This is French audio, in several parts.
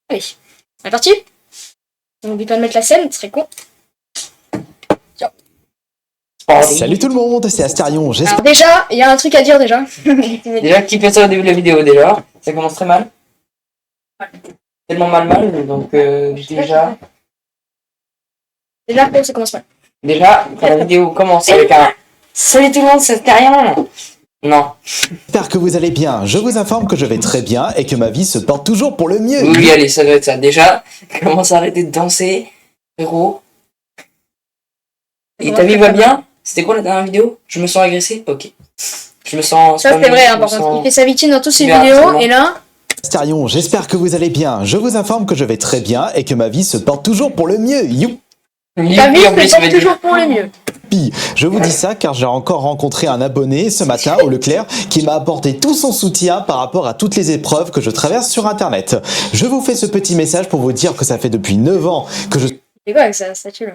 Allez, c'est parti. N'oublie pas de mettre la scène, ce serait con. Tiens. Salut tout le monde, c'est Astérion, j'espère... Alors déjà, il y a un truc à dire déjà. Déjà, qui fait ça au début de la vidéo déjà? Ça commence très mal. Tellement mal, donc déjà... Déjà, ça commence mal. Déjà, quand la vidéo commence avec un « Salut tout le monde, c'est Astérion !» Non. J'espère que vous allez bien, je vous informe que je vais très bien et que ma vie se porte toujours pour le mieux. Oui, allez, ça doit être ça. Déjà, commence à arrêter de danser, frérot. Et ta vie va bien? C'était quoi la dernière vidéo? Je me sens agressé? Ok. Je me sens... Ça c'est vrai, hein, par contre. Il fait sa victime dans toutes ses Bien, vidéos, bon. et là... Astérion, j'espère que vous allez bien, je vous informe que je vais très bien et que ma vie se porte toujours pour le mieux. Youpi. La vie se porte toujours pour le mieux. Je vous dis ça car j'ai encore rencontré un abonné ce matin au Leclerc qui m'a apporté tout son soutien par rapport à toutes les épreuves que je traverse sur internet. Je vous fais ce petit message pour vous dire que ça fait depuis 9 ans que je... C'est quoi avec sa statue là?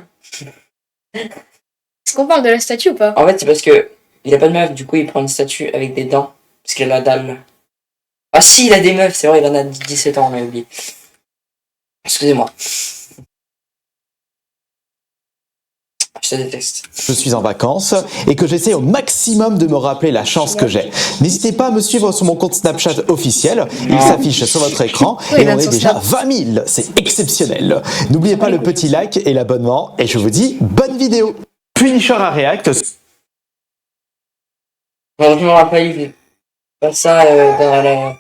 Est-ce qu'on parle de la statue ou pas? En fait, c'est parce que il a pas de meuf, du coup il prend une statue avec des dents. Parce qu'il a la dalle. Ah si, il a des meufs, c'est vrai, il en a 17 ans, on a oublié. Excusez-moi. Je te déteste. Je suis en vacances et que j'essaie au maximum de me rappeler la chance que j'ai. N'hésitez pas à me suivre sur mon compte Snapchat officiel, il s'affiche sur votre écran et on est déjà 20 000, c'est exceptionnel. N'oubliez pas le petit like et l'abonnement et je vous dis bonne vidéo. Punisher à React. Non, je me rappelle, il fait pas ça dans la...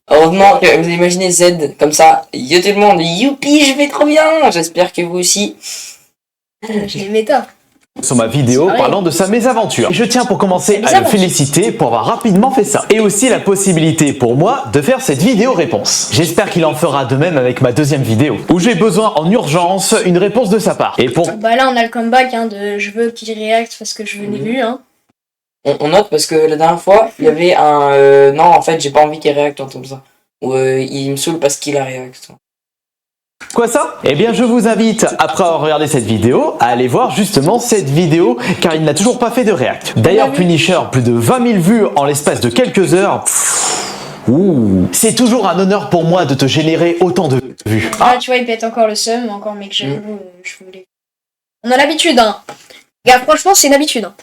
Heureusement que vous imaginez Z comme ça. Yo tout le monde, youpi, je vais trop bien. J'espère que vous aussi. Je les méta. Sur ma vidéo parlant de sa mésaventure. Je tiens pour commencer à le féliciter pour avoir rapidement fait ça. Et aussi la possibilité pour moi de faire cette vidéo réponse. J'espère qu'il en fera de même avec ma deuxième vidéo, où j'ai besoin en urgence une réponse de sa part. Et pour... Bah là on a le comeback hein, de je veux qu'il réacte parce que je l'ai vu hein. On note parce que la dernière fois, il y avait un... non, en fait, j'ai pas envie qu'il réacte en comme ça. Ou il me saoule parce qu'il a réacte. Quoi ça? Eh bien je vous invite, après avoir regardé cette vidéo, à aller voir justement cette vidéo, car il n'a toujours pas fait de react. D'ailleurs Punisher, plus de 20 000 vues en l'espace de quelques heures. C'est toujours un honneur pour moi de te générer autant de vues. Ah tu vois il pète encore le seum, encore mec j'avoue, je voulais... On a l'habitude hein. Regarde franchement c'est une habitude hein.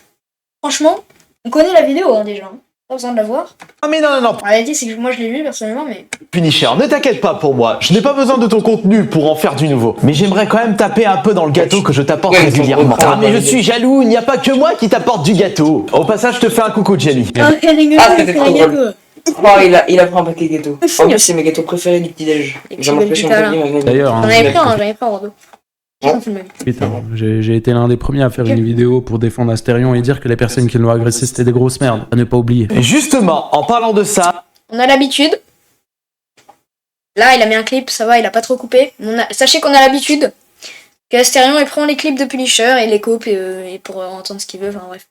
Franchement, on connaît la vidéo hein, déjà. Pas besoin de la voir. Ah mais non. En réalité c'est que moi je l'ai vu personnellement mais... Punisher, ne t'inquiète pas pour moi, je n'ai pas besoin de ton contenu pour en faire du nouveau. Mais j'aimerais quand même taper un peu dans le gâteau que je t'apporte régulièrement. Ah mais je suis jaloux, il n'y a pas que moi qui t'apporte du gâteau. Au passage, je te fais un coucou Jenny. Ah c'était trop drôle. Oh, il a pris un paquet de gâteaux. En plus, c'est mes gâteaux préférés du petit-déj. J'ai l'impression que d'ailleurs, j'en avais pris un Bordeaux. Putain, j'ai été l'un des premiers à faire une vidéo pour défendre Astérion et dire que les personnes qui l'ont agressé c'était des grosses merdes, à ne pas oublier. Et justement, en parlant de ça... On a l'habitude. Là, il a mis un clip, ça va, il a pas trop coupé. Sachez qu'on a l'habitude que Astérion il prend les clips de Punisher et les coupe et pour entendre ce qu'il veut, enfin bref.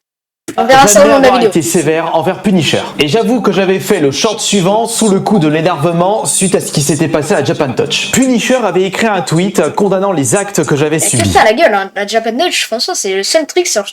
On verra ça au long de la vidéo. Été sévère envers Punisher. Et j'avoue que j'avais fait le short suivant sous le coup de l'énervement suite à ce qui s'était passé à Japan Touch. Punisher avait écrit un tweet condamnant les actes que j'avais subis. Ça la gueule, hein. La Japan Touch, François, c'est le seul truc sur...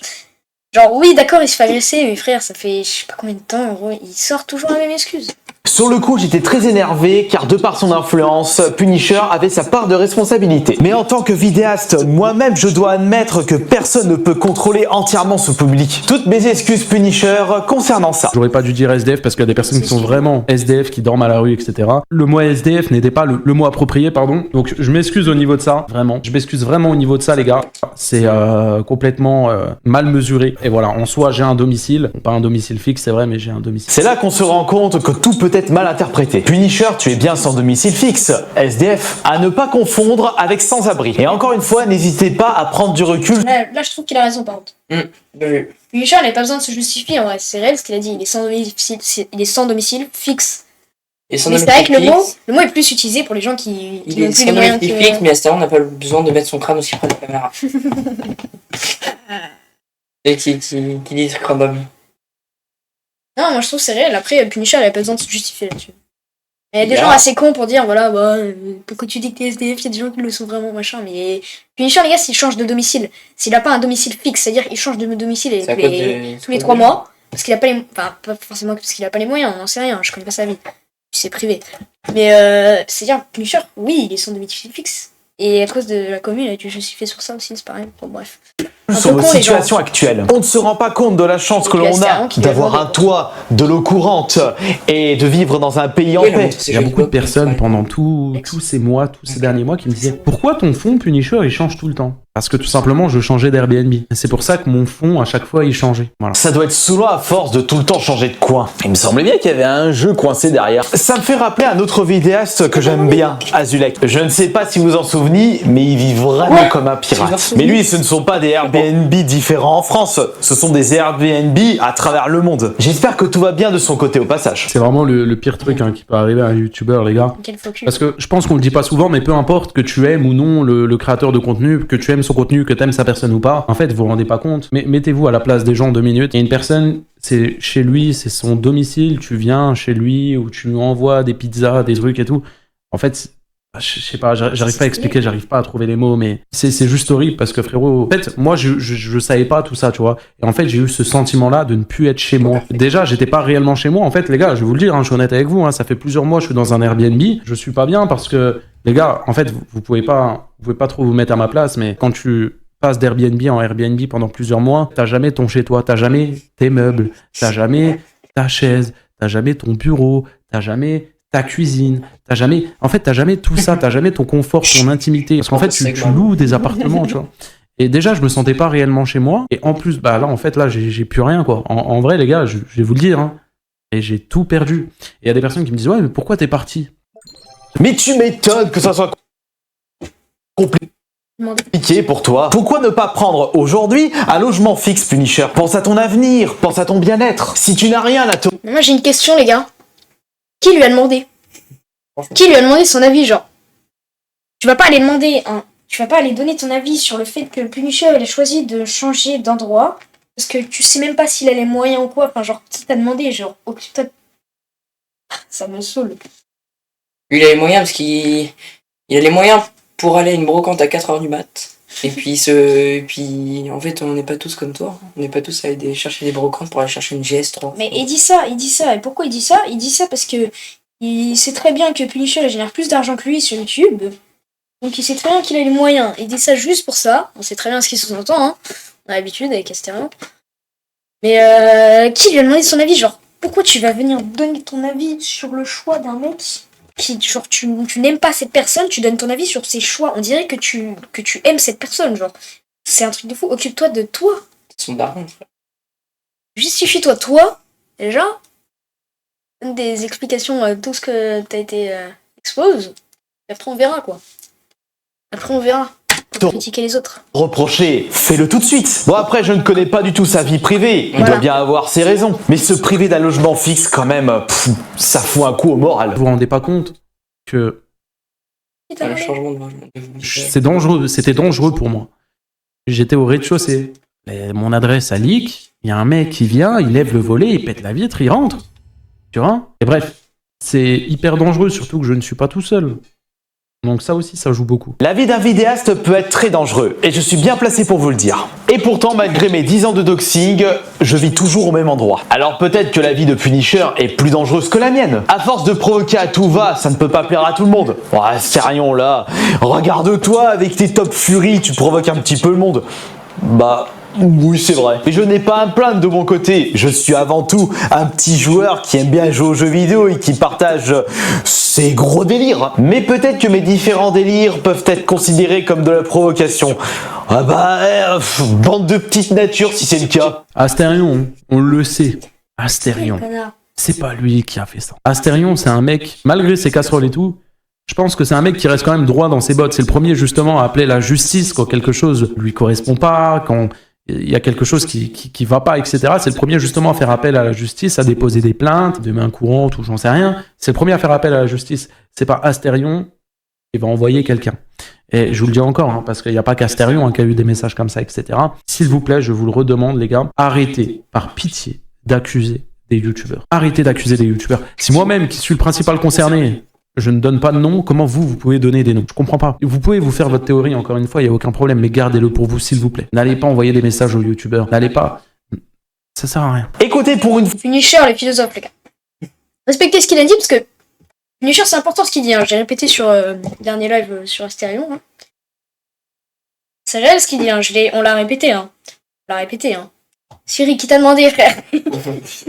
Genre oui d'accord il se fait agresser, mais frère ça fait je sais pas combien de temps, en gros, il sort toujours la même excuse. Sur le coup, j'étais très énervé car de par son influence, Punisher avait sa part de responsabilité. Mais en tant que vidéaste, moi-même, je dois admettre que personne ne peut contrôler entièrement ce public. Toutes mes excuses Punisher concernant ça. J'aurais pas dû dire SDF parce qu'il y a des personnes qui sont vraiment SDF, qui dorment à la rue, etc. Le mot SDF n'était pas le mot approprié, pardon. Donc je m'excuse au niveau de ça, vraiment. Je m'excuse vraiment au niveau de ça, les gars. C'est complètement mal mesuré. Et voilà, en soi, j'ai un domicile. Pas un domicile fixe, c'est vrai, mais j'ai un domicile. C'est là qu'on se rend compte que tout peut être mal interprété. Punisher, tu es bien sans domicile fixe, SDF, à ne pas confondre avec sans-abri. Et encore une fois, n'hésitez pas à prendre du recul. Là je trouve qu'il a raison par contre. Punisher, il n'a pas besoin de se justifier en vrai, c'est réel ce qu'il a dit, il est sans domicile fixe. Mais c'est vrai que le mot est plus utilisé pour les gens qui n'ont plus les moyens fixe, mais Astérion n'a pas besoin de mettre son crâne aussi près de la caméra. Et qui dit ce crâne. Non, moi je trouve que c'est réel. Après, Punisher, il a pas besoin de se justifier là-dessus. Il y a des gens assez cons pour dire, voilà, bah, pourquoi tu dis que t'es SDF, il y a des gens qui le sont vraiment, machin, mais... Punisher, les gars, s'il change de domicile, s'il a pas un domicile fixe, c'est-à-dire qu'il change de domicile tous les 3 mois, parce qu'il a pas les... Enfin, pas forcément parce qu'il a pas les moyens, on n'en sait rien, je connais pas sa vie. c'est privé. Mais c'est-à-dire, Punisher, oui, il est son domicile fixe. Et à cause de la commune, il a dû justifier sur ça aussi, c'est pareil. Bon, bref. Sur votre situation actuelle. On ne se rend pas compte de la chance que l'on a d'avoir un toit, de l'eau courante et de vivre dans un pays en paix. Il y a beaucoup de personnes pendant tous ces mois, tous ces derniers mois qui me disaient « Pourquoi ton fond Punisher il change tout le temps ?» Parce que tout simplement je changeais d'Airbnb. C'est pour ça que mon fond à chaque fois il changeait. Voilà. Ça doit être saoulant à force de tout le temps changer de coin. Il me semblait bien qu'il y avait un jeu coincé derrière. Ça me fait rappeler un autre vidéaste que j'aime bien, Azulek. Je ne sais pas si vous en souvenez, mais il vit vraiment comme un pirate. Mais lui, ce ne sont pas des Airbnb différents en France, ce sont des Airbnb à travers le monde. J'espère que tout va bien de son côté au passage. C'est vraiment le pire truc qui peut arriver à un youtubeur, les gars. Parce que je pense qu'on le dit pas souvent, mais peu importe que tu aimes ou non le créateur de contenu, que tu aimes son contenu, que tu aimes sa personne ou pas, en fait, vous vous rendez pas compte. Mais mettez-vous à la place des gens 2 minutes. Il y a une personne, c'est chez lui, c'est son domicile, tu viens chez lui ou tu lui envoies des pizzas, des trucs et tout. En fait, je sais pas, j'arrive pas à expliquer, j'arrive pas à trouver les mots, mais c'est juste horrible parce que frérot, en fait, moi je savais pas tout ça, tu vois. Et en fait, j'ai eu ce sentiment-là de ne plus être chez moi. Déjà, j'étais pas réellement chez moi. En fait, les gars, je vais vous le dire, je suis honnête avec vous, ça fait plusieurs mois, je suis dans un Airbnb. Je suis pas bien parce que, les gars, en fait, vous pouvez pas trop vous mettre à ma place, mais quand tu passes d'Airbnb en Airbnb pendant plusieurs mois, t'as jamais ton chez toi, t'as jamais tes meubles, t'as jamais ta chaise, t'as jamais ton bureau, t'as jamais ta cuisine, t'as jamais tout ça, t'as jamais ton confort, ton intimité. Parce qu'en fait, tu loues des appartements, tu vois. Et déjà, je me sentais pas réellement chez moi. Et en plus, là, en fait, là, j'ai plus rien, quoi. En vrai, les gars, je vais vous le dire, et j'ai tout perdu. Et il y a des personnes qui me disent, ouais, mais pourquoi t'es parti? Mais tu m'étonnes que ça soit compliqué pour toi. Pourquoi ne pas prendre aujourd'hui un logement fixe, Punisher? Pense à ton avenir, pense à ton bien-être. Si tu n'as rien à te... Moi, j'ai une question, les gars. Qui lui a demandé? Qui lui a demandé son avis, genre? Tu vas pas aller demander, tu vas pas aller donner ton avis sur le fait que Punisher il a choisi de changer d'endroit parce que tu sais même pas s'il a les moyens ou quoi. Enfin, genre, qui t'a demandé, genre, occupe-toi. Ça me saoule. Lui, il a les moyens parce qu'il a les moyens pour aller à une brocante à 4h du mat. Et puis, en fait, on n'est pas tous comme toi. On n'est pas tous à aller chercher des brocantes pour aller chercher une GS3. Mais il dit ça. Et pourquoi il dit ça? Il dit ça parce que il sait très bien que Punisher il génère plus d'argent que lui sur YouTube. Donc il sait très bien qu'il a les moyens. Il dit ça juste pour ça. On sait très bien ce qu'il sous-entend, on a l'habitude avec Astérion. Mais qui lui a demandé son avis? Genre, pourquoi tu vas venir donner ton avis sur le choix d'un mec qui, genre, tu n'aimes pas cette personne, tu donnes ton avis sur ses choix. On dirait que tu aimes cette personne, genre. C'est un truc de fou. Occupe-toi de toi. C'est son daron, frère. Justifie-toi, toi, déjà. Donne des explications à tout ce que t'as été expose. Et après, on verra, quoi. Après, on verra. Pour critiquer les autres. Reprocher, fais-le tout de suite. Bon, après, je ne connais pas du tout sa vie privée. Il doit bien avoir ses raisons. Mais se priver d'un logement fixe, quand même, ça fout un coup au moral. Vous vous rendez pas compte que Un changement de c'est dangereux, c'était dangereux pour moi. J'étais au rez-de-chaussée. Mon adresse a leak, il y a un mec qui vient, il lève le volet, il pète la vitre, il rentre. Tu vois? Et bref, c'est hyper dangereux, surtout que je ne suis pas tout seul. Donc ça aussi, ça joue beaucoup. La vie d'un vidéaste peut être très dangereux, et je suis bien placé pour vous le dire. Et pourtant, malgré mes 10 ans de doxing, je vis toujours au même endroit. Alors peut-être que la vie de Punisher est plus dangereuse que la mienne. À force de provoquer à tout va, ça ne peut pas plaire à tout le monde. Ouais, sérieux là, regarde-toi avec tes top furies, tu provoques un petit peu le monde. Bah... oui, c'est vrai. Mais je n'ai pas à me plaindre de mon côté. Je suis avant tout un petit joueur qui aime bien jouer aux jeux vidéo et qui partage ses gros délires. Mais peut-être que mes différents délires peuvent être considérés comme de la provocation. Ah bah, bande de petites natures si c'est le cas. Astérion, on le sait. Astérion, c'est pas lui qui a fait ça. Astérion, c'est un mec, malgré ses casseroles et tout, je pense que c'est un mec qui reste quand même droit dans ses bottes. C'est le premier justement à appeler la justice quand quelque chose lui correspond pas, quand il y a quelque chose qui va pas, etc. C'est le premier justement à faire appel à la justice, à déposer des plaintes, des mains courantes ou j'en sais rien. C'est le premier à faire appel à la justice. C'est pas Astérion qui va envoyer quelqu'un. Et je vous le dis encore, parce qu'il n'y a pas qu'Astérion qui a eu des messages comme ça, etc. S'il vous plaît, je vous le redemande, les gars, arrêtez, par pitié, d'accuser des youtubeurs. Arrêtez d'accuser des youtubeurs. Si moi-même, qui suis le principal concerné, je ne donne pas de nom, comment vous pouvez donner des noms? Je comprends pas. Vous pouvez vous faire votre théorie, encore une fois, il n'y a aucun problème, mais gardez-le pour vous, s'il vous plaît. N'allez pas envoyer des messages aux youtubeurs. N'allez pas... Ça sert à rien. Écoutez, pour une... Punisher, les philosophes, les gars. Respectez ce qu'il a dit, parce que Punisher, c'est important ce qu'il dit, hein. J'ai répété sur le dernier live sur Astérion. Hein. C'est réel ce qu'il dit, hein. On l'a répété. Hein. On l'a répété. Hein. Siri, qui t'a demandé, frère?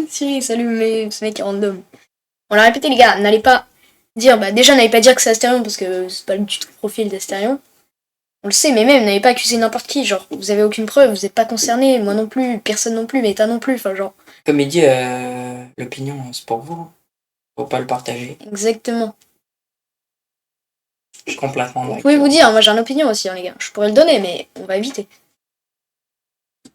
Siri, salut, ce mec est random. On l'a répété, les gars. N'allez pas dire, déjà, n'allez pas dire que c'est Astérion parce que c'est pas le du tout profil d'Astérion. On le sait, mais même, n'allez pas accuser n'importe qui. Genre, vous avez aucune preuve, vous n'êtes pas concerné, moi non plus, personne non plus, Meta non plus. Enfin, genre. Comme il dit, l'opinion, c'est pour vous. Faut pas le partager. Exactement. Je suis complètement d'accord. Vous pouvez vous dire, moi j'ai une opinion aussi, hein, les gars. Je pourrais le donner, mais on va éviter.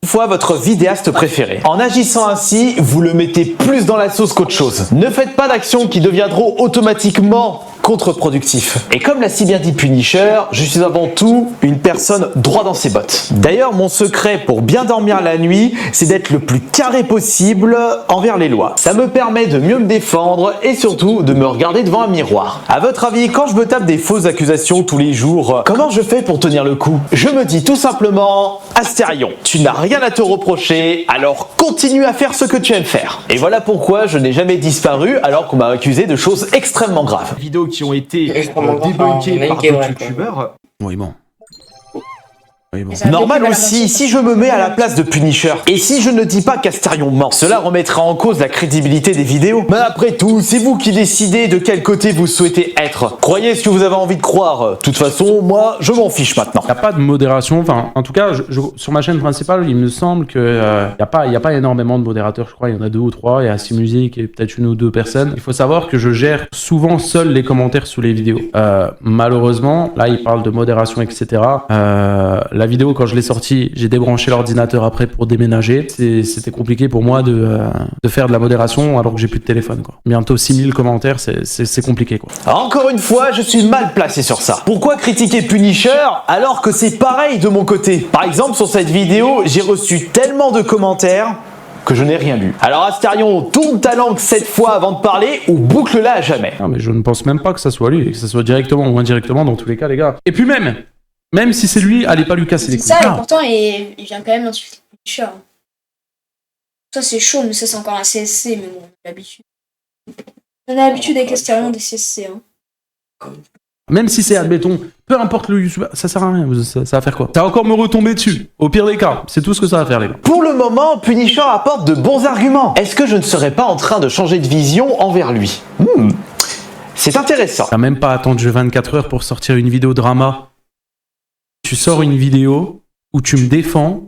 Fois votre vidéaste préféré. En agissant ainsi, vous le mettez plus dans la sauce qu'autre chose. Ne faites pas d'actions qui deviendront automatiquement contre-productifs. Et comme l'a si bien dit Punisher, je suis avant tout une personne droit dans ses bottes. D'ailleurs, mon secret pour bien dormir la nuit, c'est d'être le plus carré possible envers les lois. Ça me permet de mieux me défendre et surtout de me regarder devant un miroir. À votre avis, quand je me tape des fausses accusations tous les jours, comment je fais pour tenir le coup? Je me dis tout simplement, Astérion, tu n'as rien à te reprocher, alors continue à faire ce que tu aimes faire. Et voilà pourquoi je n'ai jamais disparu alors qu'on m'a accusé de choses extrêmement graves. Vidéos qui ont été débunkées par d'autres youtubeurs. Oui, bon. Oui, bon. Normal aussi, si je me mets à la place de Punisher, et si je ne dis pas qu'Astérion ment, cela remettra en cause la crédibilité des vidéos. Mais après tout, c'est vous qui décidez de quel côté vous souhaitez être. Croyez ce que vous avez envie de croire. De toute façon, moi, je m'en fiche maintenant. Il n'y a pas de modération, enfin, en tout cas, sur ma chaîne principale, il me semble qu'il n'y a pas énormément de modérateurs, je crois, il y en a 2 ou 3, il y a Asi Music et peut-être 1 ou 2 personnes. Il faut savoir que je gère souvent seul les commentaires sous les vidéos. Malheureusement, là, il parle de modération, etc. La vidéo, quand je l'ai sortie, j'ai débranché l'ordinateur après pour déménager. C'était compliqué pour moi de faire de la modération alors que j'ai plus de téléphone, quoi. Bientôt 6000 commentaires, c'est compliqué, quoi. Encore une fois, je suis mal placé sur ça. Pourquoi critiquer Punisher alors que c'est pareil de mon côté? Par exemple, sur cette vidéo, j'ai reçu tellement de commentaires que je n'ai rien lu. Alors Astérion, tourne ta langue 7 fois avant de parler ou boucle-la à jamais. Non, mais je ne pense même pas que ça soit lui, que ça soit directement ou indirectement dans tous les cas, les gars. Et puis même si c'est lui, allez pas lui casser les couilles. C'est ça, et pourtant, il vient quand même d'insulter Punisher. Ça, c'est chaud, mais ça, c'est encore un CSC, mais bon, on a l'habitude. On a l'habitude avec Astérion des CSC, hein. Même si c'est, admettons, peu importe le youtubeur, ça sert à rien, ça va faire quoi? Ça va encore me retomber dessus, au pire des cas, c'est tout ce que ça va faire, les gars. Pour le moment, Punisher apporte de bons arguments. Est-ce que je ne serais pas en train de changer de vision envers lui? C'est intéressant. T'as même pas attendu 24 heures pour sortir une vidéo drama. Tu sors une vidéo où tu me défends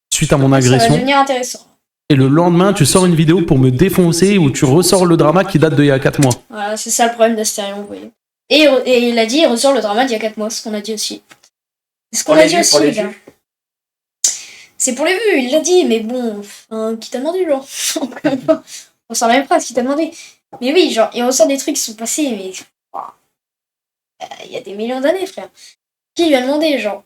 suite à mon Ça va agression. devenir intéressant. Et le lendemain, tu sors une vidéo pour me défoncer où tu ressors le drama qui date d'il y a 4 mois. Voilà, c'est ça le problème d'Astérion, vous voyez. Et il a dit, il ressort le drama d'il y a 4 mois, ce qu'on a dit aussi. C'est ce qu'on a dit aussi, les gars. C'est pour les vues, il l'a dit, mais bon, qui t'a demandé, genre? On sort la même phrase, qui t'a demandé. Mais oui, genre, il ressort des trucs qui sont passés, mais... Il y a des millions d'années, frère. Qui lui a demandé, genre?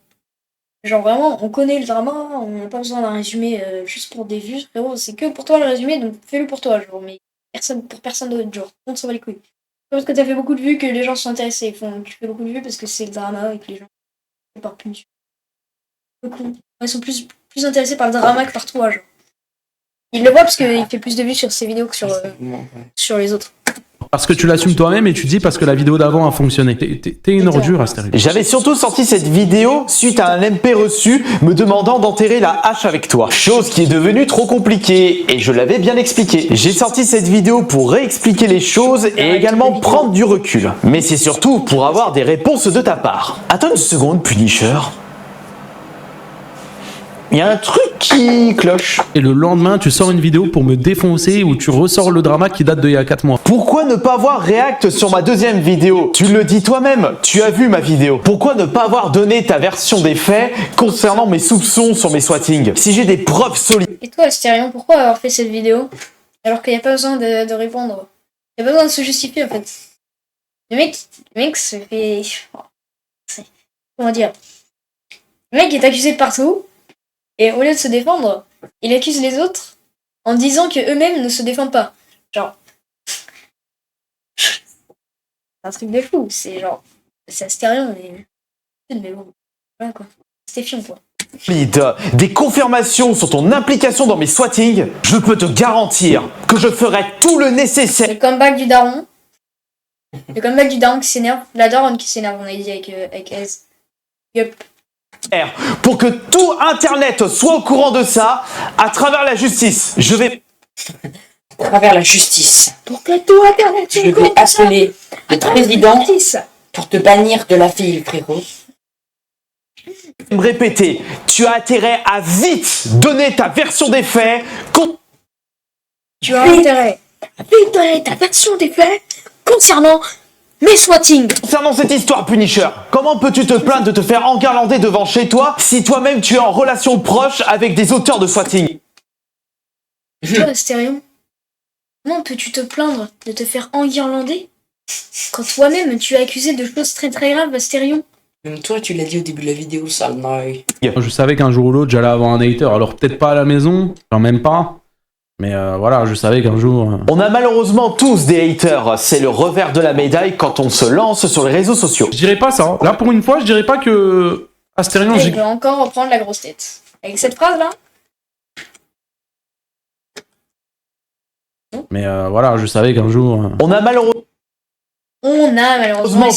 Genre vraiment, on connaît le drama, on n'a pas besoin d'un résumé juste pour des vues, frérot. C'est que pour toi le résumé, donc fais-le pour toi, genre. Mais pour personne d'autre, genre. On s'en bat les couilles. Parce que t'as fait beaucoup de vues que les gens sont intéressés. Tu fais beaucoup de vues parce que c'est le drama et que les gens sont par Punisher. Beaucoup. Ils sont plus intéressés par le drama que par toi, genre. Il le voit parce qu'il fait plus de vues sur ses vidéos que sur les autres. Parce que tu l'assumes toi-même et tu dis parce que la vidéo d'avant a fonctionné. T'es une ordure, Astérion. J'avais surtout sorti cette vidéo suite à un MP reçu me demandant d'enterrer la hache avec toi. Chose qui est devenue trop compliquée et je l'avais bien expliqué. J'ai sorti cette vidéo pour réexpliquer les choses et également prendre du recul. Mais c'est surtout pour avoir des réponses de ta part. Attends une seconde, Punisher. Il y a un truc qui cloche. Et le lendemain, tu sors une vidéo pour me défoncer où tu ressors le drama qui date d'il y a 4 mois. Pourquoi ne pas avoir react sur ma deuxième vidéo? Tu le dis toi-même, tu as vu ma vidéo. Pourquoi ne pas avoir donné ta version des faits concernant mes soupçons sur mes swatting? Si j'ai des preuves solides. Et toi, Astérion, pourquoi avoir fait cette vidéo alors qu'il n'y a pas besoin de répondre? Il n'y a pas besoin de se justifier, en fait. Le mec se fait... Comment dire? Le mec est accusé de partout. Et au lieu de se défendre, il accuse les autres en disant que eux-mêmes ne se défendent pas. Genre, c'est un truc de fou. C'est genre, c'est Astérion, mais bon, voilà quoi. C'était fion quoi. Des confirmations sur ton implication dans mes swatting, je peux te garantir que je ferai tout le nécessaire. Le comeback du daron. Le comeback du daron qui s'énerve. La daronne qui s'énerve, on a dit avec Ez. Yup. Pour que tout Internet soit au courant de ça, à travers la justice. Je vais... À travers la justice. Pour que tout Internet Je vais appeler le président pour te bannir de la file, frérot. me répéter, tu as intérêt à vite donner ta version des faits. Tu as intérêt à vite donner ta version des faits concernant mes swatting. Concernant cette histoire, Punisher, comment peux-tu te plaindre de te faire enguirlander devant chez toi si toi-même tu es en relation proche avec des auteurs de swatting? Toi, Astérion, comment peux-tu te plaindre de te faire enguirlander quand toi-même tu es accusé de choses très très graves, Astérion? Même toi, tu l'as dit au début de la vidéo, sale naï. Je savais qu'un jour ou l'autre, j'allais avoir un hater. Alors peut-être pas à la maison, genre même pas. Mais voilà, je savais qu'un jour... On a malheureusement tous des haters, c'est le revers de la médaille quand on se lance sur les réseaux sociaux. Je dirais pas ça. Là, pour une fois, je dirais pas que... Astérion, Il peut encore reprendre la grosse tête. Avec cette phrase-là. Mais voilà, je savais qu'un jour... On a malheureusement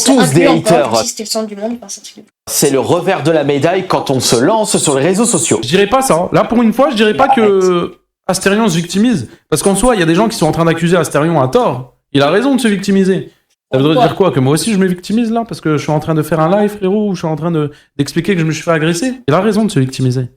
tous des haters. C'était le centre du monde, C'est le revers de la médaille quand on se lance sur les réseaux sociaux. Je dirais pas ça. Là, pour une fois, je dirais pas que Astérion se victimise. Parce qu'en soi, il y a des gens qui sont en train d'accuser Astérion à tort. Il a raison de se victimiser. Ça voudrait dire quoi? Que moi aussi je me victimise là? Parce que je suis en train de faire un live, frérot, ou je suis en train d'expliquer que je me suis fait agresser? Il a raison de se victimiser.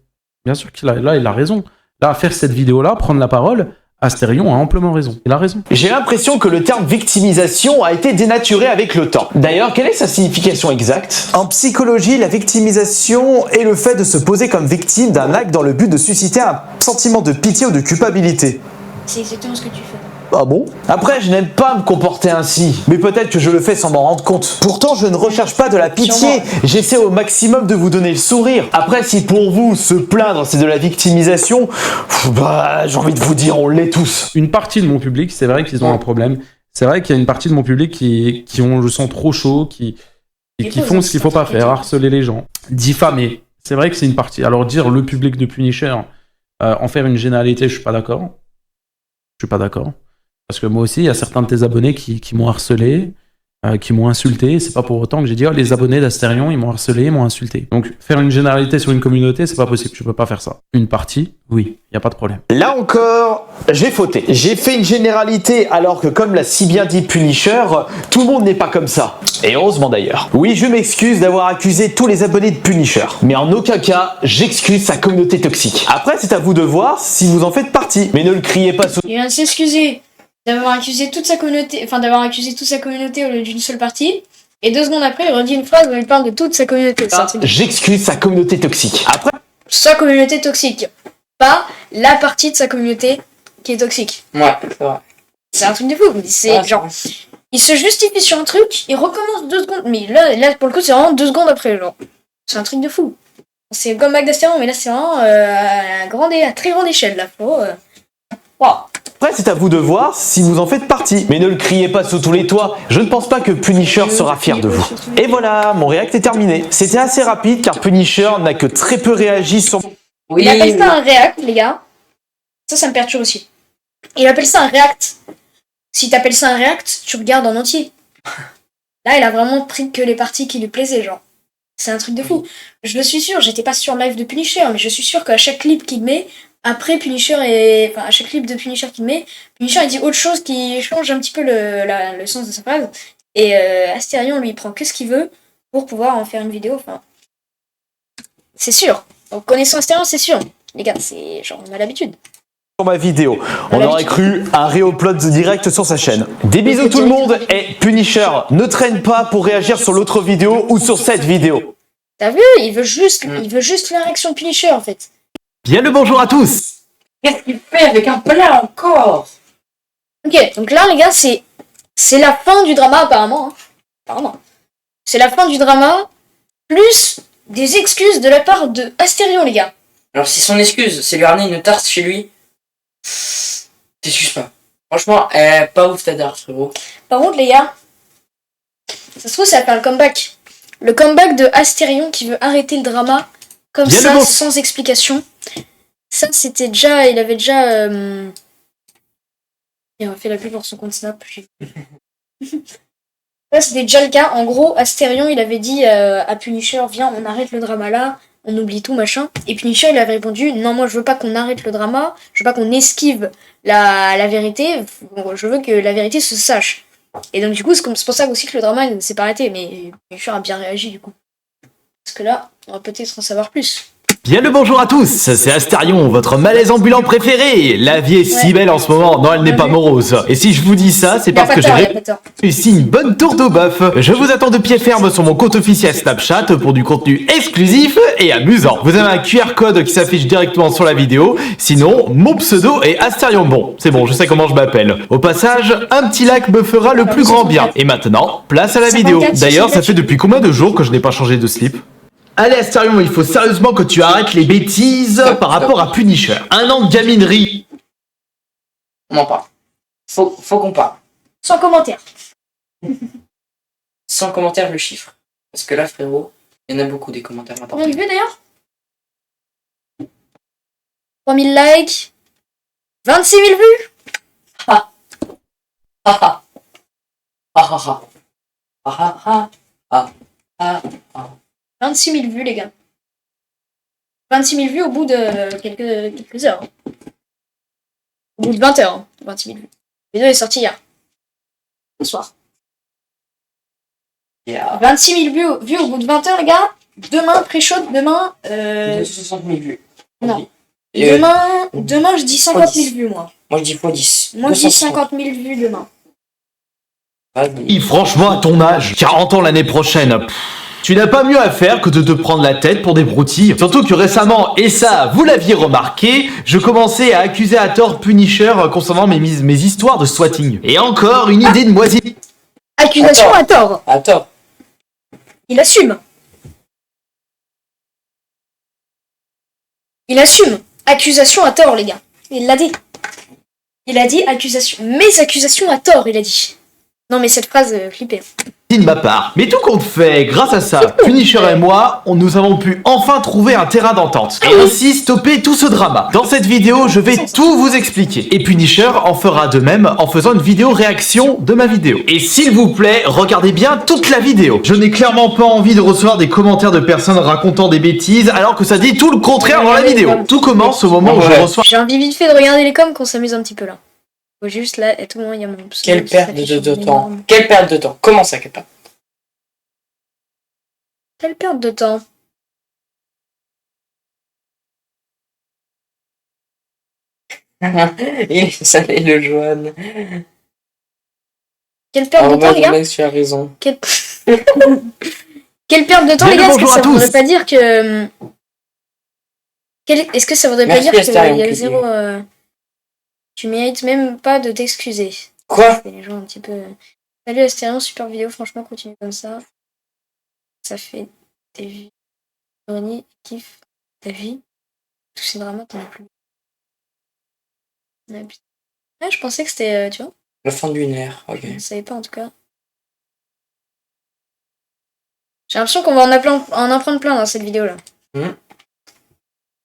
Bien sûr qu'il a, là, il a raison. Là, faire cette vidéo-là, prendre la parole, Astérion a amplement raison. Il a raison. J'ai l'impression que le terme victimisation a été dénaturé avec le temps. D'ailleurs, quelle est sa signification exacte? En psychologie, la victimisation est le fait de se poser comme victime d'un acte dans le but de susciter un sentiment de pitié ou de culpabilité. C'est exactement ce que tu fais. Ah bon? Après, je n'aime pas me comporter ainsi, mais peut-être que je le fais sans m'en rendre compte. Pourtant, je ne recherche pas de la pitié, j'essaie au maximum de vous donner le sourire. Après, si pour vous, se plaindre, c'est de la victimisation, bah, j'ai envie de vous dire, on l'est tous. Une partie de mon public, c'est vrai qu'ils ont un problème. C'est vrai qu'il y a une partie de mon public qui ont le sang trop chaud, qui font ce qu'il faut pas faire, harceler les gens, diffamer. C'est vrai que c'est une partie. Alors dire le public de Punisher, en faire une généralité, je suis pas d'accord. Je suis pas d'accord. Parce que moi aussi, il y a certains de tes abonnés qui m'ont harcelé, qui m'ont insulté. C'est pas pour autant que j'ai dit, oh, les abonnés d'Astérion, ils m'ont harcelé, ils m'ont insulté. Donc, faire une généralité sur une communauté, c'est pas possible. Je peux pas faire ça. Une partie, oui, il y a pas de problème. Là encore, j'ai fauté. J'ai fait une généralité alors que, comme l'a si bien dit Punisher, tout le monde n'est pas comme ça. Et heureusement d'ailleurs. Oui, je m'excuse d'avoir accusé tous les abonnés de Punisher. Mais en aucun cas, j'excuse sa communauté toxique. Après, c'est à vous de voir si vous en faites partie. Mais ne le criez pas sous... Il vient de s'excuser d'avoir accusé toute sa communauté, au lieu d'une seule partie. Et 2 secondes après, il redit une phrase où il parle de toute sa communauté. J'excuse sa communauté toxique. Après, sa communauté toxique. Pas la partie de sa communauté qui est toxique. Ouais, c'est vrai. C'est un truc de fou. C'est genre, il se justifie sur un truc, il recommence 2 secondes. Mais là pour le coup, c'est vraiment 2 secondes après, genre. C'est un truc de fou. C'est comme Mac d'Astérion, mais là, c'est vraiment à très grande échelle, là. Wow. Après, c'est à vous de voir si vous en faites partie. Mais ne le criez pas sous tous les toits. Je ne pense pas que Punisher sera fier de vous. Et voilà, mon react est terminé. C'était assez rapide car Punisher n'a que très peu réagi sur... Oui. Il appelle ça un react, les gars. Ça me perturbe aussi. Il appelle ça un react. Si t'appelles ça un react, tu regardes en entier. Là, il a vraiment pris que les parties qui lui plaisaient, genre. C'est un truc de fou. Je le suis sûr, j'étais pas sur live de Punisher, mais je suis sûr qu'à chaque clip qu'il met, après Punisher à chaque clip de Punisher qu'il met, Punisher il dit autre chose qui change un petit peu le sens de sa phrase. Et Astérion, lui, il prend que ce qu'il veut pour pouvoir en faire une vidéo. Enfin, c'est sûr. En connaissant Astérion, c'est sûr. Les gars, c'est genre, on a l'habitude. Sur ma vidéo, on aurait cru un réupload direct sur sa chaîne. Des bisous tout le monde et Punisher, ne traîne pas pour réagir sur l'autre vidéo ou sur cette vidéo. T'as vu, il veut juste la réaction de Punisher en fait. Bien le bonjour à tous. Qu'est-ce qu'il fait avec un plat encore? Ok, donc là les gars, c'est la fin du drama apparemment. Hein. Apparemment. C'est la fin du drama, plus des excuses de la part de Astérion, les gars. Alors si son excuse, c'est lui ramener une tarte chez lui, t'excuses pas. Franchement, pas ouf ta tarte, frérot. Par contre, les gars, ça se trouve, ça va faire le comeback. Le comeback de Astérion qui veut arrêter le drama comme Bien ça, sans explication. Ça, c'était déjà... Il avait déjà... Il a fait la pub pour son compte Snap. Ça, c'était déjà le cas. En gros, Astérion, il avait dit à Punisher, viens, on arrête le drama là, on oublie tout, machin. Et Punisher, il avait répondu, non, moi, je veux pas qu'on arrête le drama, je veux pas qu'on esquive la vérité, je veux que la vérité se sache. Et donc, du coup, c'est pour ça aussi que le drama ne s'est pas arrêté. Mais Punisher a bien réagi, du coup. Parce que là, on va peut-être en savoir plus. Bien le bonjour à tous, c'est Astérion, votre malaise ambulant préféré. La vie est si belle en ce moment, non elle n'est pas morose. Et si je vous dis ça, c'est parce que j'ai réussi une bonne tourte au bœuf. Je vous attends de pied ferme sur mon compte officiel Snapchat pour du contenu exclusif et amusant. Vous avez un QR code qui s'affiche directement sur la vidéo, sinon mon pseudo est Astérion. Bon, c'est bon, je sais comment je m'appelle. Au passage, un petit like me fera le plus grand bien. Et maintenant, place à la vidéo. D'ailleurs, ça fait depuis combien de jours que je n'ai pas changé de slip ? Allez Astérion, il faut sérieusement que tu arrêtes les bêtises par rapport à Punisher. Un an de gaminerie. On en parle. Faut qu'on parle. Sans commentaire. Sans commentaire le chiffre. Parce que là, frérot, il y en a beaucoup des commentaires Combien importants. de vues d'ailleurs 3000 likes. 26 000 vues. Ha ha. Ha ha ha. Ha ha ha. Ha ha ha. 26 000 vues, les gars. 26 000 vues au bout de quelques heures. Au bout de 20 heures, 26 000 vues. La vidéo est sortie hier. Ce soir. Yeah. 26 000 vues au bout de 20 heures, les gars. Demain, pré-show, demain... 260 000 vues. Non. Et Demain, je dis 50 000 vues, moi. moi, je dis x10. Moi, je dis 50 000 vues demain. Et franchement, à ton âge, 40 ans l'année prochaine, tu n'as pas mieux à faire que de te prendre la tête pour des broutilles. Surtout que récemment, et ça, vous l'aviez remarqué, je commençais à accuser à tort Punisher concernant mes histoires de swatting. Et encore une idée de moisine. Accusation à tort. À tort. Il assume. Il assume. Accusation à tort, les gars. Il l'a dit. Il a dit accusation. Mes accusations à tort, il a dit. Non, mais cette phrase, flippée. De ma part. Mais tout compte fait, grâce à ça, Punisher et moi, nous avons pu enfin trouver un terrain d'entente. Et ainsi stopper tout ce drama. Dans cette vidéo, je vais tout vous expliquer. Et Punisher en fera de même en faisant une vidéo réaction de ma vidéo. Et s'il vous plaît, regardez bien toute la vidéo. Je n'ai clairement pas envie de recevoir des commentaires de personnes racontant des bêtises alors que ça dit tout le contraire dans la vidéo. Tout commence au moment où je reçois... J'ai envie vite fait de regarder les coms qu'on s'amuse un petit peu là. Faut juste là, et tout le monde, il y a mon pseudo. Quelle perte de temps. Quelle perte de temps. Comment ça, quelle perte? Quelle perte de temps. Il savait le Johan. Quelle perte de temps, les gars. Max, tu as raison. Quelle perte de temps, les gars. Est-ce que ça voudrait pas dire que... Est-ce que ça voudrait pas dire qu'il y a zéro... Tu mérites même pas de t'excuser. Quoi? Les gens un petit peu... Salut Astérion, super vidéo, franchement, continue comme ça. Ça fait des vues. Ronnie, kiffe ta vie. Tous ces dramas, t'en as plus. Ouais, je pensais que c'était, tu vois. La fin d'une ère, ok. Je ne savais pas en tout cas. J'ai l'impression qu'on va en apprendre plein dans cette vidéo là.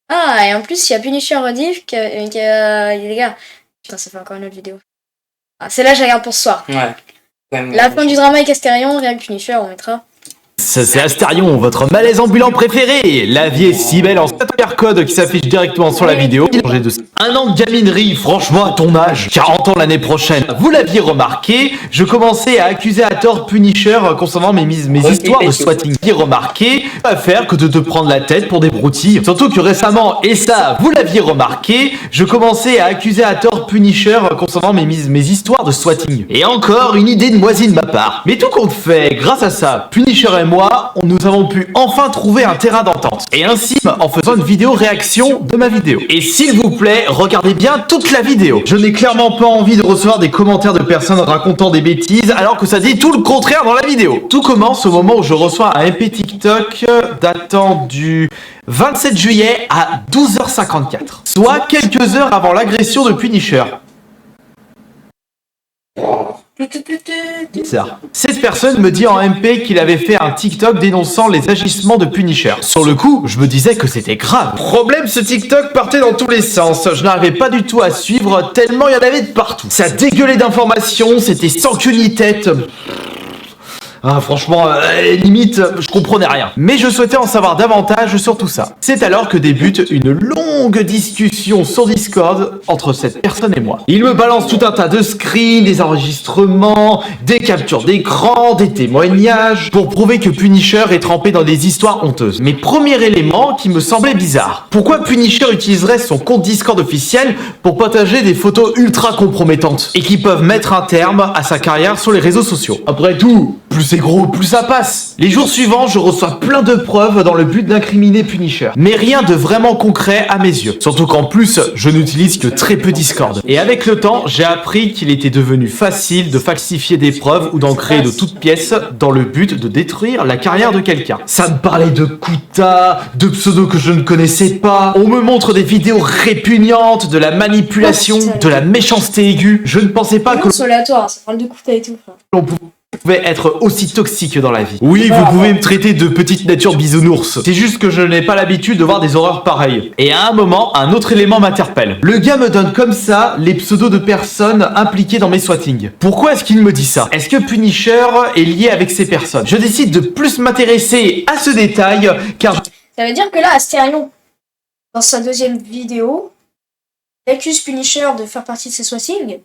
Ah, et en plus, il y a Punisher Rediff qui a... Les gars, putain, ça fait encore une autre vidéo. Ah, celle-là, je la garde pour ce soir. Ouais. La fin du drama avec Astérion, Real Punisher, on mettra. C'est Astérion, votre malaise ambulant préféré. La vie est si belle en QR code qui s'affiche directement sur la vidéo. Un an de gaminerie, franchement à ton âge, 40 ans l'année prochaine. Vous l'aviez remarqué, je commençais à accuser à tort Punisher concernant mes histoires de swatting. Vous l'aviez remarqué, à faire que de te prendre la tête pour des broutilles. Surtout que récemment, et ça, vous l'aviez remarqué, je commençais à accuser à tort Punisher concernant mes histoires de swatting. Et encore une idée de moisine de ma part. Mais tout compte fait, grâce à ça, Punisher et moi, nous avons pu enfin trouver un terrain d'entente. Et ainsi, en faisant une vidéo réaction de ma vidéo. Et s'il vous plaît, regardez bien toute la vidéo. Je n'ai clairement pas envie de recevoir des commentaires de personnes racontant des bêtises alors que ça dit tout le contraire dans la vidéo. Tout commence au moment où je reçois un MP TikTok datant du 27 juillet à 12h54. Soit quelques heures avant l'agression de Punisher. Bizarre. Cette personne me dit en MP qu'il avait fait un TikTok dénonçant les agissements de Punisher. Sur le coup, je me disais que c'était grave. Problème, ce TikTok partait dans tous les sens. Je n'arrivais pas du tout à suivre tellement il y en avait de partout. Ça dégueulait d'informations, c'était sans queue ni tête. Ah, franchement, limite, je comprenais rien. Mais je souhaitais en savoir davantage sur tout ça. C'est alors que débute une longue discussion sur Discord entre cette personne et moi. Il me balance tout un tas de screens, des enregistrements, des captures d'écran, des témoignages, pour prouver que Punisher est trempé dans des histoires honteuses. Mais premier élément qui me semblait bizarre. Pourquoi Punisher utiliserait son compte Discord officiel pour partager des photos ultra compromettantes et qui peuvent mettre un terme à sa carrière sur les réseaux sociaux? Après tout, plus c'est gros, plus ça passe. Les jours suivants, je reçois plein de preuves dans le but d'incriminer Punisher. Mais rien de vraiment concret à mes yeux. Surtout qu'en plus, je n'utilise que très peu Discord. Et avec le temps, j'ai appris qu'il était devenu facile de falsifier des preuves ou d'en créer de toutes pièces dans le but de détruire la carrière de quelqu'un. Ça me parlait de Kuta, de pseudos que je ne connaissais pas. On me montre des vidéos répugnantes, de la manipulation, de la méchanceté aiguë. Je ne pensais pas que C'est aléatoire, ça parle de Kuta et tout. l'on pouvait être aussi toxique dans la vie. Oui, vous pouvez me traiter de petite nature bisounours. C'est juste que je n'ai pas l'habitude de voir des horreurs pareilles. Et à un moment, un autre élément m'interpelle. Le gars me donne comme ça les pseudos de personnes impliquées dans mes swatting. Pourquoi est-ce qu'il me dit ça? Est-ce que Punisher est lié avec ces personnes? Je décide de plus m'intéresser à ce détail, car... Ça veut dire que là, Astérion, dans sa deuxième vidéo, il accuse Punisher de faire partie de ses swatting.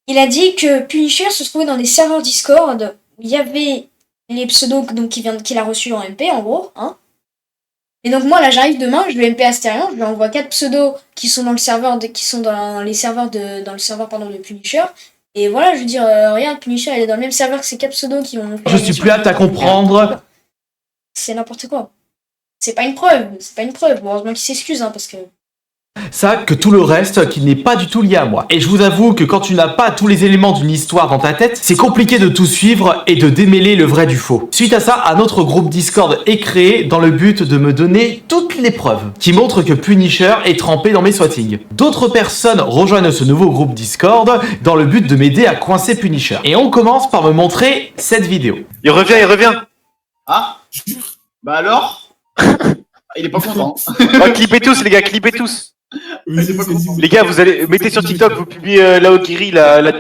Il a dit que Punisher se trouvait dans des serveurs Discord où il y avait les pseudos donc, qu'il a reçus en MP, en gros. Hein. Et donc moi, là, j'arrive demain, je lui MP Astérion, je lui envoie 4 pseudos qui sont dans le serveur de Punisher. Et voilà, je veux dire, regarde, Punisher, il est dans le même serveur que ces 4 pseudos qui ont... Je suis plus apte à comprendre. C'est n'importe quoi. C'est pas une preuve. Heureusement qu'il s'excuse, hein, parce que... Ça, que tout le reste qui n'est pas du tout lié à moi. Et je vous avoue que quand tu n'as pas tous les éléments d'une histoire dans ta tête, c'est compliqué de tout suivre et de démêler le vrai du faux. Suite à ça, un autre groupe Discord est créé dans le but de me donner toutes les preuves qui montrent que Punisher est trempé dans mes swatting. D'autres personnes rejoignent ce nouveau groupe Discord dans le but de m'aider à coincer Punisher. Et on commence par me montrer cette vidéo. Il revient. Ah, bah alors il est pas content. Oh, clippez tous, les gars, clippez tous. Les gars, vous allez mettez sur TikTok, vous publiez Laogiri, la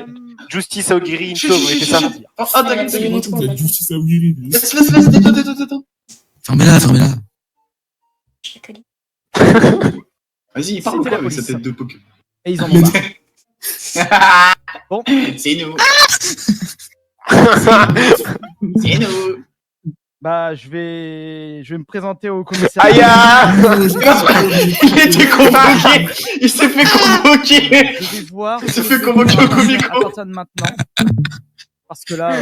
Justice Aogiri intro, vous mettez ça. Ah, t'inquiète. Justice Aogiri. Laisse, détends. Fermez-la. Je l'ai collé. Vas-y, parle encore avec sa tête de Poké. Et ils en ont marre. Bon. C'est nous. C'est nous. Bah, je vais me présenter au commissariat. Aïe. Il était convoqué. Il s'est fait convoquer. Je vais voir. Il s'est fait convoquer au comico. À partir de maintenant. Parce que là.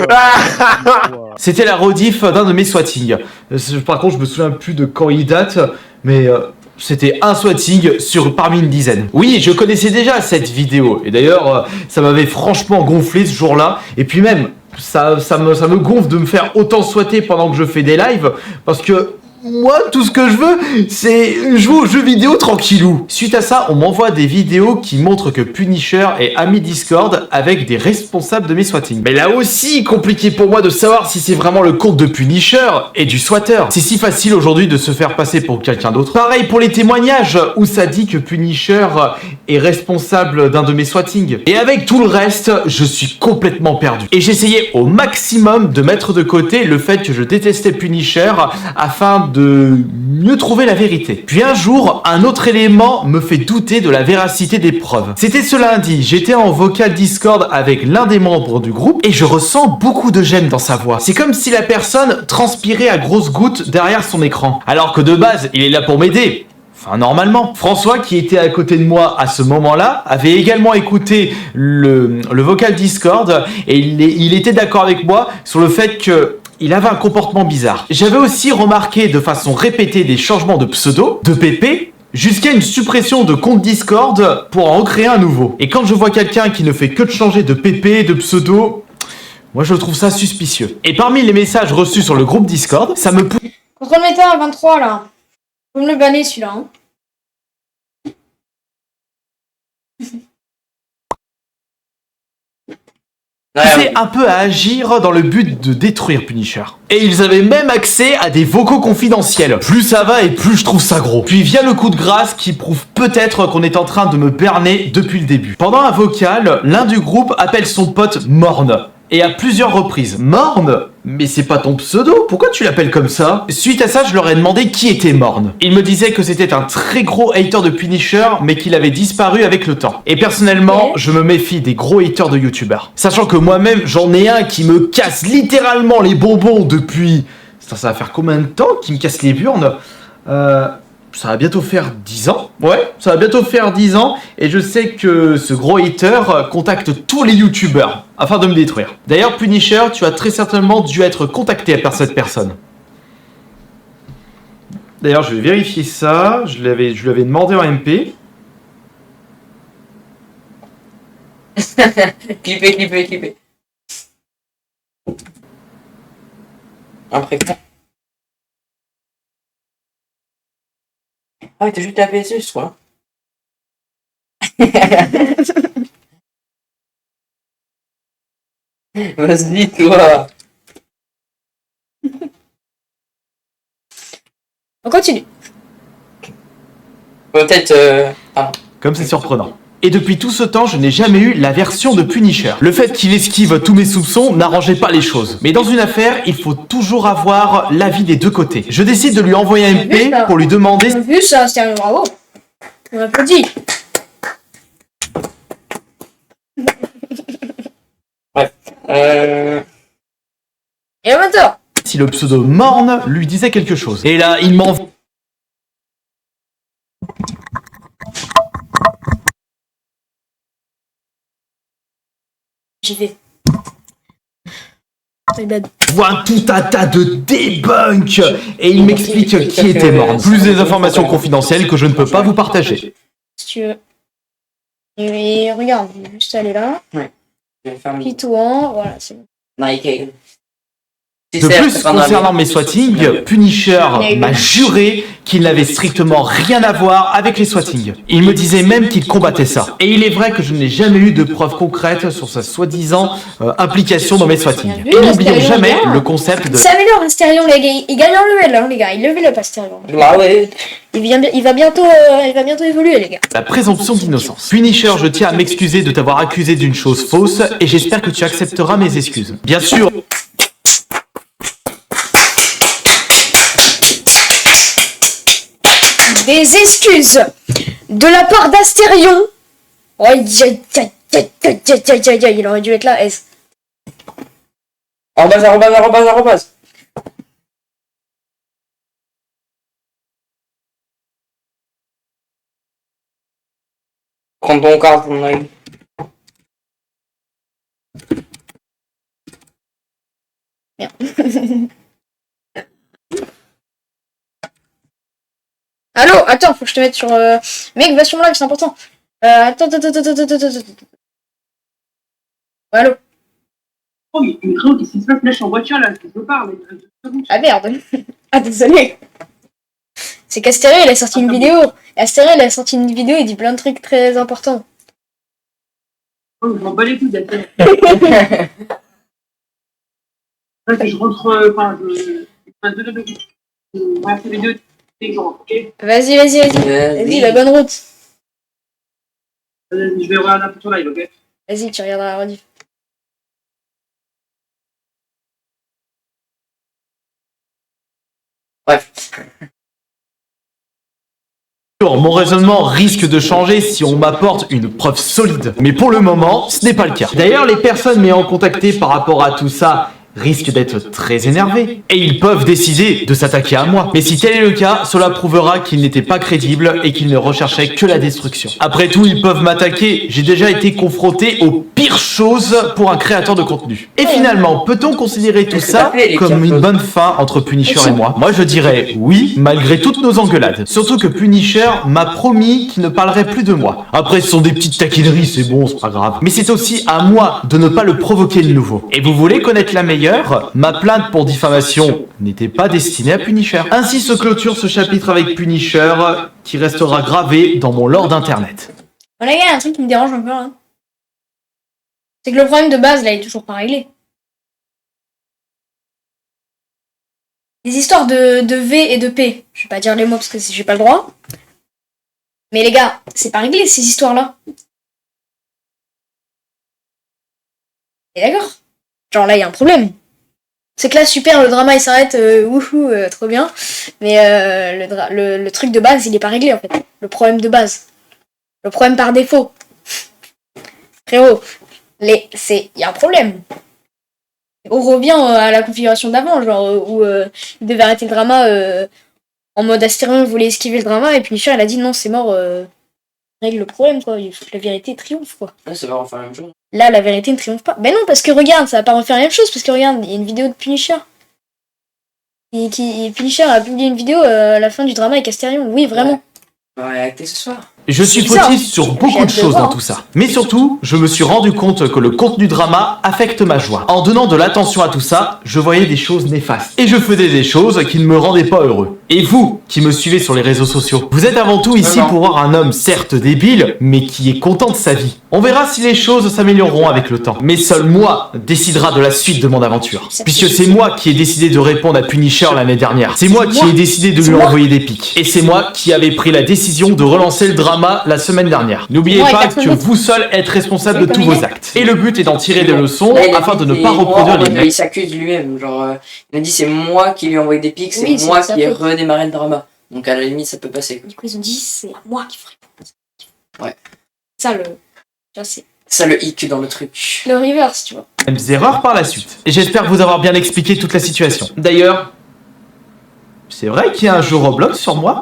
C'était la rediff d'un de mes swatting. Par contre, je me souviens plus de quand il date, mais c'était un swatting parmi une dizaine. Oui, je connaissais déjà cette vidéo. Et d'ailleurs, ça m'avait franchement gonflé ce jour-là. Et puis même, ça me gonfle de me faire autant swatter pendant que je fais des lives. Parce que moi, tout ce que je veux, c'est jouer aux jeux vidéo tranquillou. Suite à ça, on m'envoie des vidéos qui montrent que Punisher est ami Discord avec des responsables de mes swatting. Mais là aussi, compliqué pour moi de savoir si c'est vraiment le compte de Punisher et du swatter. C'est si facile aujourd'hui de se faire passer pour quelqu'un d'autre. Pareil pour les témoignages, où ça dit que Punisher est responsable d'un de mes swatting. Et avec tout le reste, je suis complètement perdu. Et j'essayais au maximum de mettre de côté le fait que je détestais Punisher afin de mieux trouver la vérité. Puis un jour, un autre élément me fait douter de la véracité des preuves. C'était ce lundi, j'étais en vocal Discord avec l'un des membres du groupe et je ressens beaucoup de gêne dans sa voix. C'est comme si la personne transpirait à grosses gouttes derrière son écran. Alors que de base, il est là pour m'aider. Enfin, normalement. François, qui était à côté de moi à ce moment-là, avait également écouté le vocal Discord et il était d'accord avec moi sur le fait que il avait un comportement bizarre. J'avais aussi remarqué de façon répétée des changements de pseudo, de PP, jusqu'à une suppression de compte Discord pour en recréer un nouveau. Et quand je vois quelqu'un qui ne fait que de changer de PP, de pseudo, moi je trouve ça suspicieux. Et parmi les messages reçus sur le groupe Discord, ça me pousse... Contrôle méta à 23 là. Vous me le bannez celui-là. Hein. C'est un peu à agir dans le but de détruire Punisher. Et ils avaient même accès à des vocaux confidentiels. Plus ça va et plus je trouve ça gros. Puis vient le coup de grâce qui prouve peut-être qu'on est en train de me berner depuis le début. Pendant un vocal, l'un du groupe appelle son pote Morne. et à plusieurs reprises. Morne? Mais c'est pas ton pseudo, pourquoi tu l'appelles comme ça? Suite à ça, je leur ai demandé qui était Morne. Ils me disaient que c'était un très gros hater de Punisher, mais qu'il avait disparu avec le temps. Et personnellement, je me méfie des gros haters de youtubeurs. Sachant que moi-même, j'en ai un qui me casse littéralement les bonbons depuis... Ça va faire combien de temps qu'il me casse les burnes? Ça va bientôt faire 10 ans. Ouais, ça va bientôt faire 10 ans. Et je sais que ce gros hater contacte tous les youtubeurs afin de me détruire. D'ailleurs, Punisher, tu as très certainement dû être contacté par cette personne. D'ailleurs, je vais vérifier ça. Je lui avais demandé en MP. Clipper. Après quoi? Ah, t'as juste la PSU, quoi. Vas-y, toi. On continue. Peut-être. Comme c'est surprenant. Et depuis tout ce temps, je n'ai jamais eu la version de Punisher. Le fait qu'il esquive tous mes soupçons n'arrangeait pas les choses. Mais dans une affaire, il faut toujours avoir l'avis des deux côtés. Je décide de lui envoyer un MP pour lui demander... On a vu ça, c'était un bravo. On applaudit. Bref. Et maintenant si le pseudo Morne lui disait quelque chose. Et là, il m'envoie... J'y vais. voit tout un tas de debunk et il m'explique qui était Morne. Plus des informations confidentielles que je ne peux pas vous partager. Si tu veux. Et regarde, je vais juste aller là. Puis tout en, voilà, c'est bon. Nike. De plus, concernant mes swatting, Punisher m'a juré qu'il n'avait strictement rien à voir avec les swatting. Il me disait même qu'il combattait ça. Et il est vrai que je n'ai jamais eu de preuves concrètes sur sa soi-disant implication dans mes swatting. Et n'oublions jamais le concept de... Ça améliore Astérion, les gars. Il gagne en level, hein, les gars. Il level up Astérion. Bah ouais. Il va bientôt évoluer, les gars. La présomption d'innocence. Punisher, je tiens à m'excuser de t'avoir accusé d'une chose fausse et j'espère que tu accepteras mes excuses. Bien sûr... Des excuses de la part d'Astérion. Oh, il aurait dû être là, S. Arrobase. Prends ton carte, mon œil. Merde. Allô, attends, faut que je te mette sur... Mec, va sur mon live, c'est important. Attends. Allô. Oh, mais gros, qu'est-ce qui se passe? Là, je suis en voiture, là, je veux parler. Ah merde. Ah, désolé. C'est qu'Astéré, il a sorti une vidéo. Astéré, il a sorti une vidéo, il dit plein de trucs très importants. Oh, je m'en bats les couilles, d'accord. Là, que je rentre... Enfin, je... On va faire les deux exemples, ok? Vas-y, la bonne route. Je vais regarder un peu ton live, ok? Vas-y, tu regarderas la rediff. Bref. Mon raisonnement risque de changer si on m'apporte une preuve solide. Mais pour le moment, ce n'est pas le cas. D'ailleurs, les personnes m'ayant contacté par rapport à tout ça risquent d'être très énervés. Et ils peuvent décider de s'attaquer à moi. Mais si tel est le cas, cela prouvera qu'ils n'étaient pas crédibles et qu'ils ne recherchaient que la destruction. Après tout, ils peuvent m'attaquer. J'ai déjà été confronté aux pires choses pour un créateur de contenu. Et finalement, peut-on considérer tout ça comme une bonne fin entre Punisher et moi? Moi, je dirais oui, malgré toutes nos engueulades. Surtout que Punisher m'a promis qu'il ne parlerait plus de moi. Après, ce sont des petites taquineries, c'est bon, c'est pas grave. Mais c'est aussi à moi de ne pas le provoquer de nouveau. Et vous voulez connaître la meilleure? Ma plainte pour diffamation n'était pas destinée à Punisher. Ainsi se clôture ce chapitre avec Punisher qui restera gravé dans mon lore d'internet. Bon les gars, il y a un truc qui me dérange un peu là. C'est que le problème de base là il est toujours pas réglé. Les histoires de V et de P, je vais pas dire les mots parce que j'ai pas le droit. Mais les gars, c'est pas réglé ces histoires là. Et d'accord. genre là, il y a un problème. C'est que là, super, le drama, il s'arrête, wouhou, trop bien. Mais le truc de base, il est pas réglé, en fait. Le problème de base. Le problème par défaut. Frérot, il y a un problème. On revient à la configuration d'avant, genre, où il devait arrêter le drama en mode Astérion voulait esquiver le drama, et puis Punisher, il a dit non, c'est mort, règle le problème, quoi. Il faut que la vérité triomphe, quoi. Ouais, ça va refaire la même chose. Là, la vérité ne triomphe pas. Ben non, parce que regarde, ça va pas refaire la même chose, parce que regarde, il y a une vidéo de Punisher. Punisher a publié une vidéo à la fin du drama avec Astérion. Oui, vraiment. On va réacter ce soir. Je suis bizarre, fautif hein. sur J'ai beaucoup hâte de de choses voir, dans tout ça. Mais surtout, je me suis rendu compte que le contenu drama affecte ma joie. En donnant de l'attention à tout ça, je voyais des choses néfastes. Et je faisais des choses qui ne me rendaient pas heureux. Et vous, qui me suivez sur les réseaux sociaux, vous êtes avant tout ici pour voir un homme certes débile, mais qui est content de sa vie. On verra si les choses s'amélioreront avec le temps. Mais seul moi décidera de la suite de mon aventure. Puisque c'est moi qui ai décidé de répondre à Punisher l'année dernière. C'est moi qui ai décidé de lui envoyer des pics. Et c'est moi qui avais pris la décision de relancer le drama la semaine dernière. N'oubliez pas que vous seul êtes responsable de tous vos actes. Et le but est d'en tirer des leçons Là, il a afin dit de ne c'est pas moi, reproduire en les mode, mêmes. il s'accuse lui-même. Genre, il a dit c'est moi qui lui ai envoyé des pics, c'est Oui, c'est moi sa qui ai faute. redémarré le drama. Donc à la limite, ça peut passer. Quoi. Du coup, ils ont dit, c'est moi qui ferai. Ouais. Ça, tu vois, c'est Ça le hic dans le truc. le reverse, tu vois. Mêmes erreurs par la suite. Et j'espère vous avoir bien expliqué toute la situation. D'ailleurs, c'est vrai qu'il y a un jeu Roblox sur moi ?